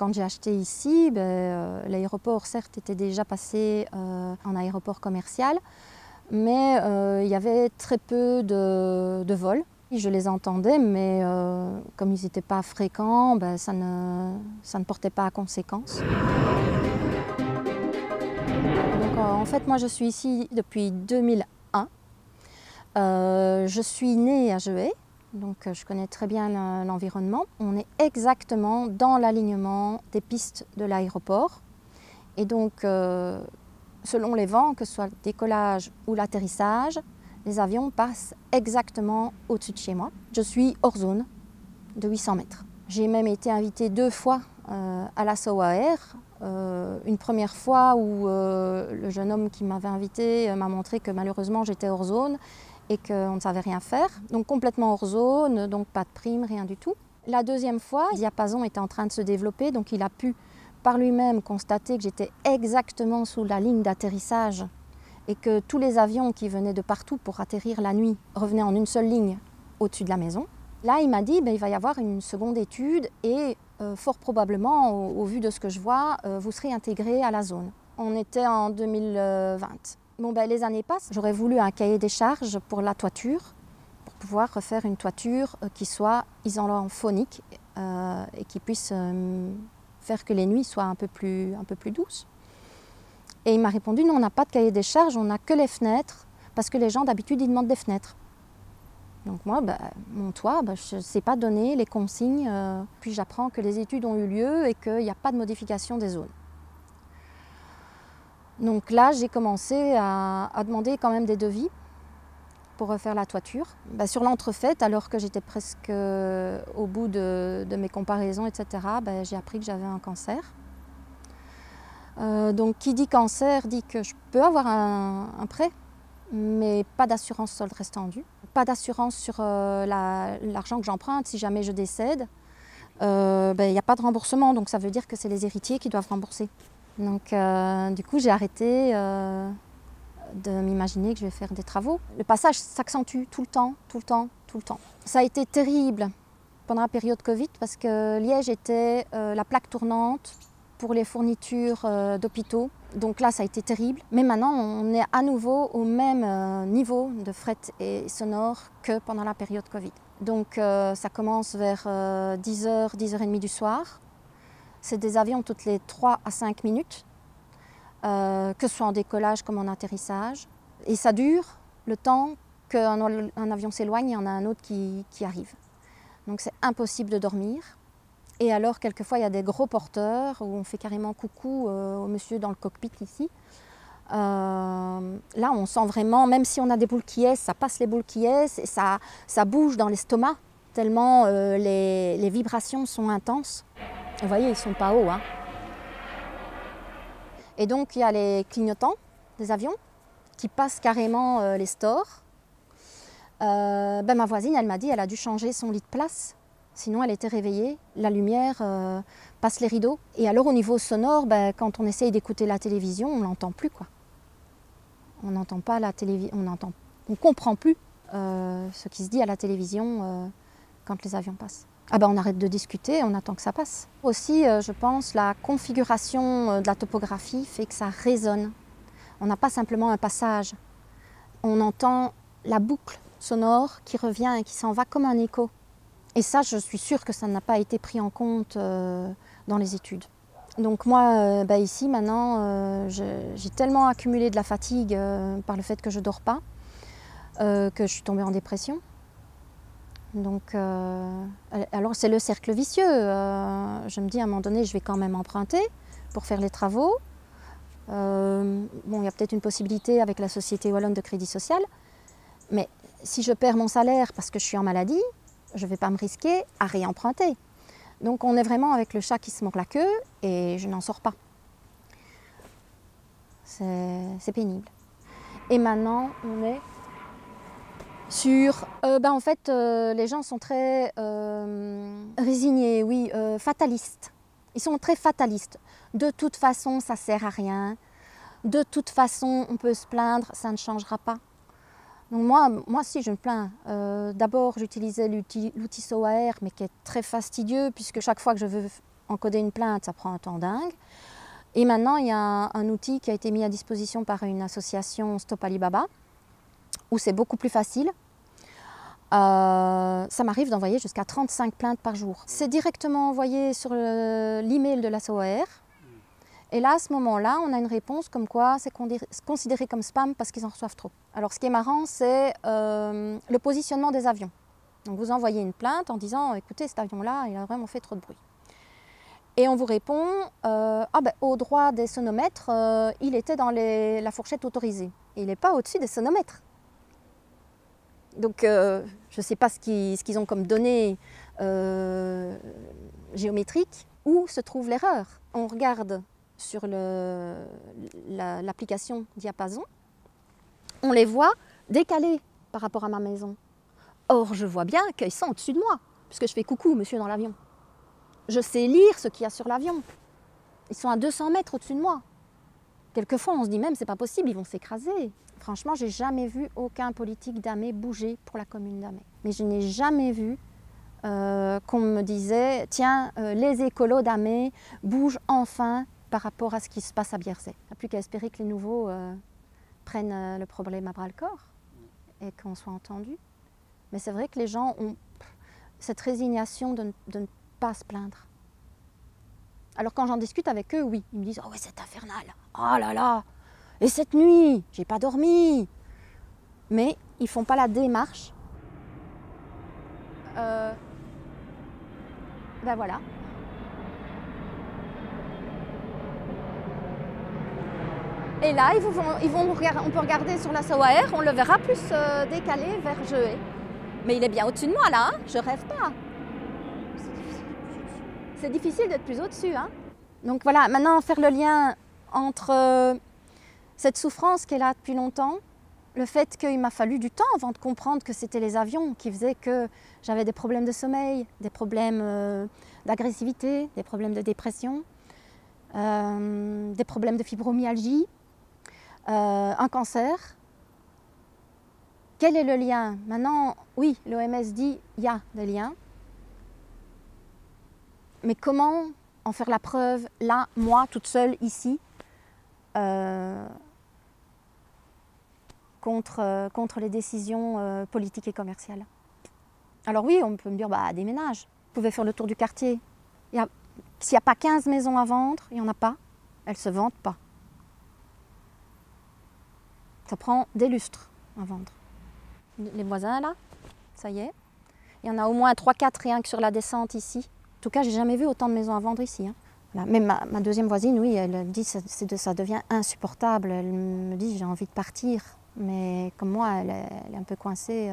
Quand j'ai acheté ici, l'aéroport certes était déjà passé en aéroport commercial, mais il y avait très peu de vols. Je les entendais, mais comme ils n'étaient pas fréquents, ça ne portait pas à conséquence. Donc, en fait, moi je suis ici depuis 2001. Je suis née à Jehée, donc je connais très bien l'environnement. On est exactement dans l'alignement des pistes de l'aéroport. Et donc, selon les vents, que ce soit le décollage ou l'atterrissage, les avions passent exactement au-dessus de chez moi. Je suis hors zone de 800 mètres. J'ai même été invitée 2 fois à la SOA Air. Une première fois où le jeune homme qui m'avait invitée m'a montré que malheureusement j'étais hors zone et qu'on ne savait rien faire. Donc complètement hors zone, donc pas de prime, rien du tout. La deuxième fois, le diapason était en train de se développer, donc il a pu par lui-même constater que j'étais exactement sous la ligne d'atterrissage et que tous les avions qui venaient de partout pour atterrir la nuit revenaient en une seule ligne au-dessus de la maison. Là, il m'a dit il va y avoir une seconde étude et fort probablement, au vu de ce que je vois, vous serez intégré à la zone. On était en 2020. Bon, les années passent. J'aurais voulu un cahier des charges pour la toiture, pour pouvoir refaire une toiture qui soit isolant phonique et qui puisse faire que les nuits soient un peu plus douces. Et il m'a répondu non, on n'a pas de cahier des charges, on n'a que les fenêtres, parce que les gens d'habitude ils demandent des fenêtres. Donc moi, mon toit, je ne sais pas donner les consignes. Puis j'apprends que les études ont eu lieu et qu'il n'y a pas de modification des zones. Donc là, j'ai commencé à demander quand même des devis pour refaire la toiture. Sur l'entrefaite, alors que j'étais presque au bout de mes comparaisons, etc., j'ai appris que j'avais un cancer. Donc qui dit cancer dit que je peux avoir un prêt, mais pas d'assurance solde restant dû. Pas d'assurance sur l'argent que j'emprunte si jamais je décède. Il n'y a pas de remboursement, donc ça veut dire que c'est les héritiers qui doivent rembourser. Donc du coup, j'ai arrêté de m'imaginer que je vais faire des travaux. Le passage s'accentue tout le temps, tout le temps, tout le temps. Ça a été terrible pendant la période Covid parce que Liège était la plaque tournante pour les fournitures d'hôpitaux. Donc là, ça a été terrible. Mais maintenant, on est à nouveau au même niveau de fret et sonore que pendant la période Covid. Donc ça commence vers 10h, 10h30 du soir. C'est des avions toutes les 3 à 5 minutes, que ce soit en décollage comme en atterrissage. Et ça dure le temps qu'un avion s'éloigne, il y en a un autre qui arrive. Donc c'est impossible de dormir. Et alors, quelquefois, il y a des gros porteurs où on fait carrément coucou au monsieur dans le cockpit ici. Là, on sent vraiment, même si on a des boules qui est, ça passe les boules qui est et ça bouge dans l'estomac, tellement les vibrations sont intenses. Vous voyez, ils ne sont pas hauts. Hein. Et donc, il y a les clignotants des avions qui passent carrément les stores. Ma voisine, elle m'a dit qu'elle a dû changer son lit de place. Sinon, elle était réveillée, la lumière passe les rideaux. Et alors, au niveau sonore, quand on essaye d'écouter la télévision, on ne l'entend plus, quoi. On n'entend pas la télévision, on ne comprend plus ce qui se dit à la télévision quand les avions passent. On arrête de discuter, on attend que ça passe. Aussi, je pense, la configuration de la topographie fait que ça résonne. On n'a pas simplement un passage. On entend la boucle sonore qui revient et qui s'en va comme un écho. Et ça, je suis sûre que ça n'a pas été pris en compte dans les études. Donc moi, ici, maintenant, j'ai tellement accumulé de la fatigue par le fait que je ne dors pas, que je suis tombée en dépression. Donc, alors c'est le cercle vicieux. Je me dis à un moment donné, je vais quand même emprunter pour faire les travaux. Il y a peut-être une possibilité avec la Société Wallonne de Crédit Social, mais si je perds mon salaire parce que je suis en maladie, je ne vais pas me risquer à réemprunter. Donc on est vraiment avec le chat qui se mord la queue et je n'en sors pas. C'est pénible. Et maintenant, on est sur... en fait, les gens sont très résignés, oui, fatalistes. Ils sont très fatalistes. De toute façon, ça ne sert à rien. De toute façon, on peut se plaindre, ça ne changera pas. Donc moi si je me plains. D'abord, j'utilisais l'outil SOA Air, mais qui est très fastidieux, puisque chaque fois que je veux encoder une plainte, ça prend un temps dingue. Et maintenant, il y a un outil qui a été mis à disposition par une association Stop Alibaba, où c'est beaucoup plus facile. Ça m'arrive d'envoyer jusqu'à 35 plaintes par jour. C'est directement envoyé sur l'email de la SOAR. Et là, à ce moment-là, on a une réponse comme quoi c'est considéré comme spam parce qu'ils en reçoivent trop. Alors, ce qui est marrant, c'est le positionnement des avions. Donc, vous envoyez une plainte en disant « Écoutez, cet avion-là, il a vraiment fait trop de bruit ». Et on vous répond au droit des sonomètres, il était dans la fourchette autorisée. Et il n'est pas au-dessus des sonomètres. Donc, je ne sais pas ce qu'ils ont comme données géométriques. Où se trouve l'erreur? On regarde sur l'application Diapason, on les voit décalés par rapport à ma maison. Or, je vois bien qu'ils sont au-dessus de moi, puisque je fais coucou, monsieur dans l'avion. Je sais lire ce qu'il y a sur l'avion. Ils sont à 200 mètres au-dessus de moi. Quelquefois, on se dit même, c'est pas possible, ils vont s'écraser. Franchement, j'ai jamais vu aucun politique d'Amé bouger pour la commune d'Amé. Mais je n'ai jamais vu qu'on me disait, tiens, les écolos d'Amé bougent enfin par rapport à ce qui se passe à Bierzet. Il n'y a plus qu'à espérer que les nouveaux prennent le problème à bras-le-corps et qu'on soit entendu. Mais c'est vrai que les gens ont cette résignation de ne pas se plaindre. Alors quand j'en discute avec eux, oui, ils me disent « Oh ouais, c'est infernal, oh là là, et cette nuit, j'ai pas dormi !» Mais ils font pas la démarche. Ben voilà. Et là, on peut regarder sur la SOAR, on le verra plus décalé vers Jeuet. Mais il est bien au-dessus de moi là, hein, je rêve pas. C'est difficile d'être plus au-dessus. Hein. Donc voilà, maintenant faire le lien entre cette souffrance qui est là depuis longtemps, le fait qu'il m'a fallu du temps avant de comprendre que c'était les avions qui faisaient que j'avais des problèmes de sommeil, des problèmes d'agressivité, des problèmes de dépression, des problèmes de fibromyalgie, un cancer. Quel est le lien? Maintenant, oui, l'OMS dit qu'il y a des liens. Mais comment en faire la preuve, là, moi, toute seule, ici, contre les décisions politiques et commerciales? Alors oui, on peut me dire, bah, déménage. Vous pouvez faire le tour du quartier. S'il n'y a pas 15 maisons à vendre, il n'y en a pas. Elles ne se vendent pas. Ça prend des lustres à vendre. Les voisins, là, ça y est. Il y en a au moins 3-4 rien que sur la descente ici. En tout cas, j'ai jamais vu autant de maisons à vendre ici. Hein. Voilà. Même ma deuxième voisine, oui, elle dit que ça devient insupportable. Elle me dit j'ai envie de partir. Mais comme moi, elle est un peu coincée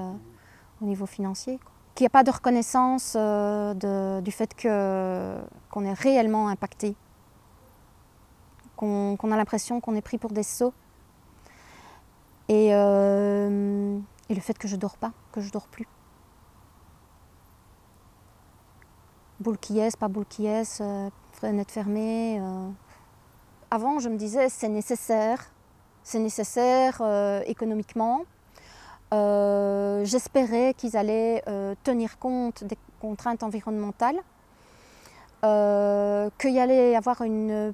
au niveau financier. Qu'il n'y a pas de reconnaissance du fait qu'on est réellement impacté. Qu'on a l'impression qu'on est pris pour des sots. Et le fait que je ne dors pas, que je ne dors plus. Boule qui est, pas boule qui est, fenêtre fermée. Avant, je me disais c'est nécessaire économiquement. J'espérais qu'ils allaient tenir compte des contraintes environnementales, qu'il y allait y avoir une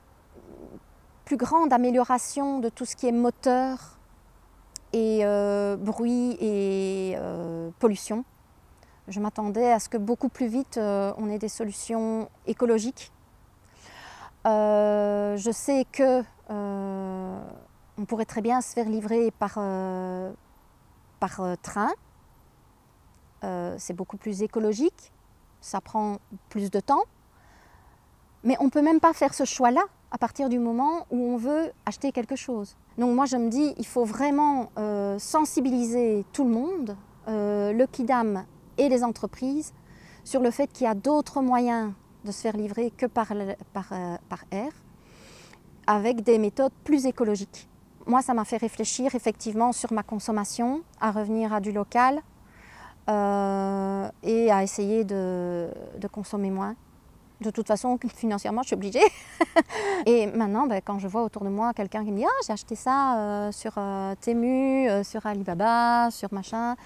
plus grande amélioration de tout ce qui est moteur et bruit et pollution. Je m'attendais à ce que beaucoup plus vite on ait des solutions écologiques. Je sais que on pourrait très bien se faire livrer par train. C'est beaucoup plus écologique, ça prend plus de temps. Mais on ne peut même pas faire ce choix-là à partir du moment où on veut acheter quelque chose. Donc moi je me dis, il faut vraiment sensibiliser tout le monde, le Kidam et les entreprises, sur le fait qu'il y a d'autres moyens de se faire livrer que par air, avec des méthodes plus écologiques. Moi ça m'a fait réfléchir effectivement sur ma consommation, à revenir à du local et à essayer de consommer moins. De toute façon, financièrement, je suis obligée. Et maintenant, quand je vois autour de moi quelqu'un qui me dit « Ah, j'ai acheté ça sur Temu, sur Alibaba, sur machin »,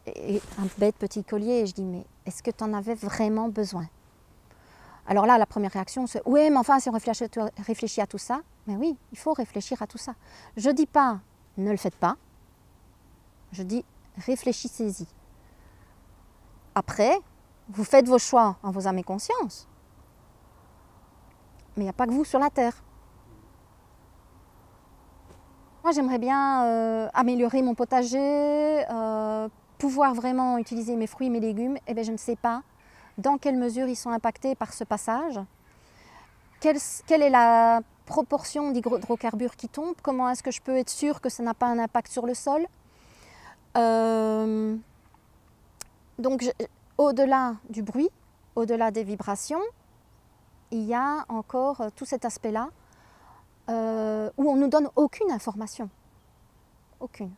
et un bête petit collier, et je dis « Mais est-ce que tu en avais vraiment besoin ?» Alors là, la première réaction, c'est « Oui, mais enfin, si on réfléchit à tout ça… » Mais oui, il faut réfléchir à tout ça. Je ne dis pas « Ne le faites pas ». Je dis « Réfléchissez-y ». Après, vous faites vos choix en vos âmes et conscience. Mais il n'y a pas que vous sur la Terre. Moi, j'aimerais bien améliorer mon potager, pouvoir vraiment utiliser mes fruits et mes légumes. Eh bien, je ne sais pas dans quelle mesure ils sont impactés par ce passage. Quelle est la proportion d'hydrocarbures qui tombent? Comment est-ce que je peux être sûre que ça n'a pas un impact sur le sol? Donc, au-delà du bruit, au-delà des vibrations, il y a encore tout cet aspect-là où on ne nous donne aucune information. Aucune.